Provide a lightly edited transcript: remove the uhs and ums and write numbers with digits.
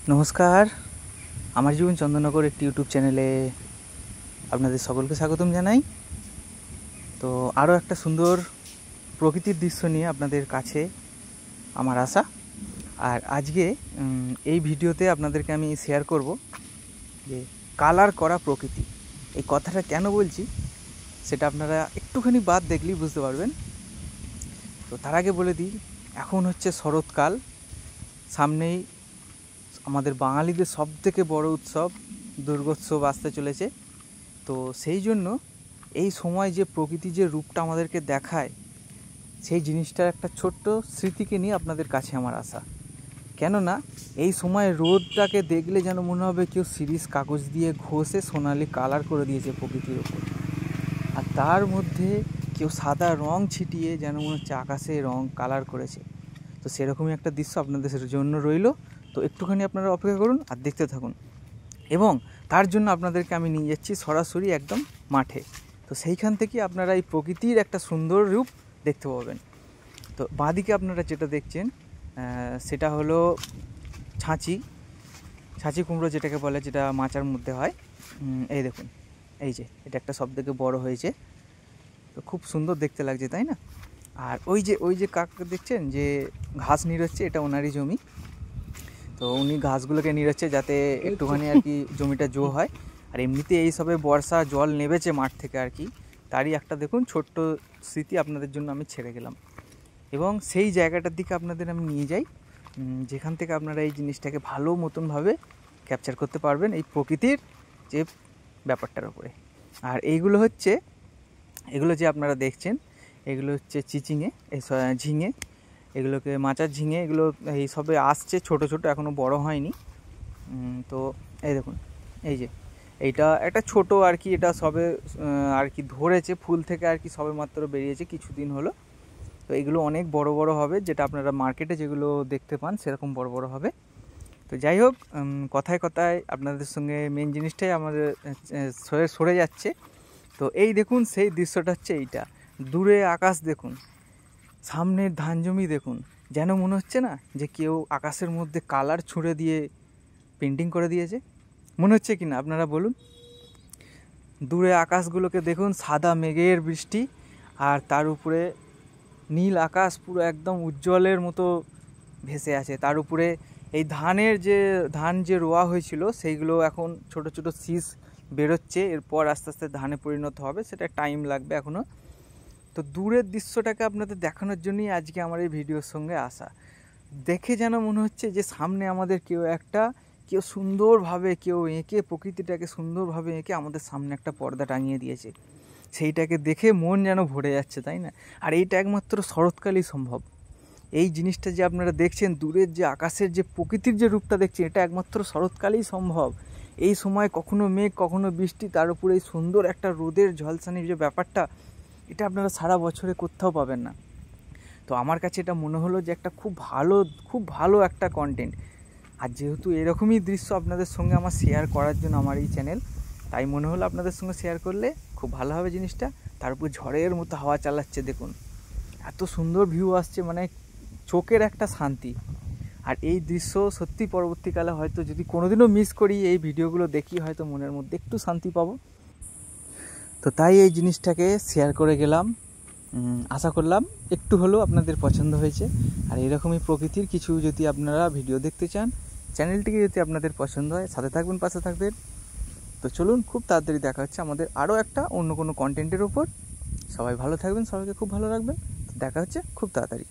নমস্কার, আমার জীবন চন্দননগর একটি ইউটিউব চ্যানেলে আপনাদের সকলকে স্বাগতম জানাই। তো আরও একটা সুন্দর প্রকৃতির দৃশ্য নিয়ে আপনাদের কাছে আমার আশা। আর আজকে এই ভিডিওতে আপনাদেরকে আমি শেয়ার করব যে কালার করা প্রকৃতি। এই কথাটা কেন বলছি সেটা আপনারা একটুখানি বাদ দেখলেই বুঝতে পারবেন। তো তার আগে বলে দিই, এখন হচ্ছে শরৎকাল, সামনেই আমাদের বাঙালিদের সবথেকে বড় উৎসব দুর্গোৎসব আসতে চলেছে। তো সেই জন্য এই সময় যে প্রকৃতি যে রূপটা আমাদেরকে দেখায়, সেই জিনিসটার একটা ছোট্ট স্মৃতিকে নিয়ে আপনাদের কাছে আমার আশা। কেননা এই সময় রোদটাকে দেখলে যেন মনে হবে কেউ সিরিজ কাগজ দিয়ে ঘষে সোনালি কালার করে দিয়েছে প্রকৃতির ওপর, আর তার মধ্যে কেউ সাদা রং ছিটিয়ে যেন মনে হচ্ছে আকাশে রং কালার করেছে। তো সেরকমই একটা দৃশ্য আপনাদের জন্য রইল। তো একটুখানি আপনারা অপেক্ষা করুন আর দেখতে থাকুন, এবং তার জন্য আপনাদেরকে আমি নিয়ে যাচ্ছি সরাসরি একদম মাঠে। তো সেইখান থেকে আপনারা এই প্রকৃতির একটা সুন্দর রূপ দেখতে পাবেন। তো বাঁদিকে আপনারা যেটা দেখছেন সেটা হলো ছাঁচি কুমড়ো যেটাকে বলে, যেটা মাচার মধ্যে হয়। এই দেখুন, এই যে এটা একটা সবথেকে বড় হয়েছে, তো খুব সুন্দর দেখতে লাগছে, তাই না? আর ওই যে কাকা দেখছেন যে ঘাস নিড়াচ্ছে, এটা ওনারই জমি। তো উনি ঘাসগুলোকে নিড়াচ্ছে যাতে একটুখানি আর কি জমিটা জো হয়। আর এমনিতে এই সবে বর্ষা জল নেমেছে মাঠ থেকে আর কি, তারই একটা দেখুন ছোট্ট স্মৃতি আপনাদের জন্য আমি ছেড়ে গেলাম। এবং সেই জায়গাটার দিকে আপনাদের আমি নিয়ে যাই, যেখান থেকে আপনারা এই জিনিসটাকে ভালো মতনভাবে ক্যাপচার করতে পারবেন এই প্রকৃতির যে ব্যাপারটার উপরে। আর এগুলো যে আপনারা দেখছেন, এগুলো হচ্ছে ঝিঙে, এগুলোকে মাচার ঝিঙে, এগুলো এই সবে আসছে ছোট ছোট, এখনও বড় হয়নি। তো এই দেখুন, এই যে এইটা একটা ছোট আর কি, এটা সবে আর কি ধরেছে ফুল থেকে আর কি, সবে মাত্র বেরিয়েছে কিছুদিন হলো। তো এগুলো অনেক বড় বড় হবে, যেটা আপনারা মার্কেটে যেগুলো দেখতে পান সেরকম বড় বড় হবে। তো যাই হোক, কথায় কথায় আপনাদের সঙ্গে মেন জিনিসটাই আমাদের সরে যাচ্ছে। তো এই দেখুন, সেই দৃশ্যটা হচ্ছে এইটা। দূরে আকাশ দেখুন, সামনের ধান জমি দেখুন, যেন মনে হচ্ছে না যে কেউ আকাশের মধ্যে কালার ছুঁড়ে দিয়ে পেন্টিং করে দিয়েছে। মনে হচ্ছে কি না আপনারা বলুন? দূরে আকাশগুলোকে দেখুন, সাদা মেঘের বৃষ্টি, আর তার উপরে নীল আকাশ পুরো একদম উজ্জ্বলের মতো ভেসে আছে। তার উপরে এই ধান যে রোয়া হয়েছিল সেইগুলো এখন ছোট ছোট শীষ বেরোচ্ছে, এরপর আস্তে আস্তে ধানে পরিণত হবে, সেটা টাইম লাগবে এখনও। তো দূরের দৃশ্যটাকে আপনাদের দেখানোর জন্যই আজকে আমার এই ভিডিওর সঙ্গে আসা। দেখে যেন মনে হচ্ছে যে সামনে আমাদের কেউ সুন্দরভাবে এঁকে প্রকৃতিটাকে সুন্দরভাবে এঁকে আমাদের সামনে একটা পর্দা টাঙিয়ে দিয়েছে। সেইটাকে দেখে মন যেন ভরে যাচ্ছে, তাই না? আর এইটা একমাত্র শরৎকালই সম্ভব। এই জিনিসটা যে আপনারা দেখছেন, দূরের যে আকাশের যে প্রকৃতির যে রূপটা দেখছেন, এটা একমাত্র শরৎকালেই সম্ভব। এই সময় কখনো মেঘ কখনো বৃষ্টি, তার উপরে এই সুন্দর একটা রোদের ঝলসানির যে ব্যাপারটা, এটা আপনারা সারা বছরে কোথাও পাবেন না। তো আমার কাছে এটা মনে হলো যে একটা খুব ভালো একটা কন্টেন্ট। আর যেহেতু এরকমই দৃশ্য আপনাদের সঙ্গে আমার শেয়ার করার জন্য আমার এই চ্যানেল, তাই মনে হলো আপনাদের সঙ্গে শেয়ার করলে খুব ভালো হবে জিনিসটা। তার উপর ঝড়ের মতো হাওয়া চালাচ্ছে, দেখুন এত সুন্দর ভিউ আসছে, মানে চোখের একটা শান্তি। আর এই দৃশ্য সত্যি পরবর্তীকালে হয়তো যদি কোনোদিনও মিস করি, এই ভিডিওগুলো দেখি হয়তো মনের মধ্যে একটু শান্তি পাবো। তো তাই এই জিনিসটাকে শেয়ার করে গেলাম। আশা করলাম একটু হলেও আপনাদের পছন্দ হয়েছে। আর এরকমই প্রকৃতির কিছু যদি আপনারা ভিডিও দেখতে চান, চ্যানেলটিকে যদি আপনাদের পছন্দ হয়, সাথে থাকবেন, পাশে থাকবেন। তো চলুন, খুব তাড়াতাড়ি দেখা হচ্ছে আমাদের আরও একটা অন্য কোনো কন্টেন্টের ওপর। সবাই ভালো থাকবেন, সবাইকে খুব ভালো রাখবেন। দেখা হচ্ছে খুব তাড়াতাড়ি।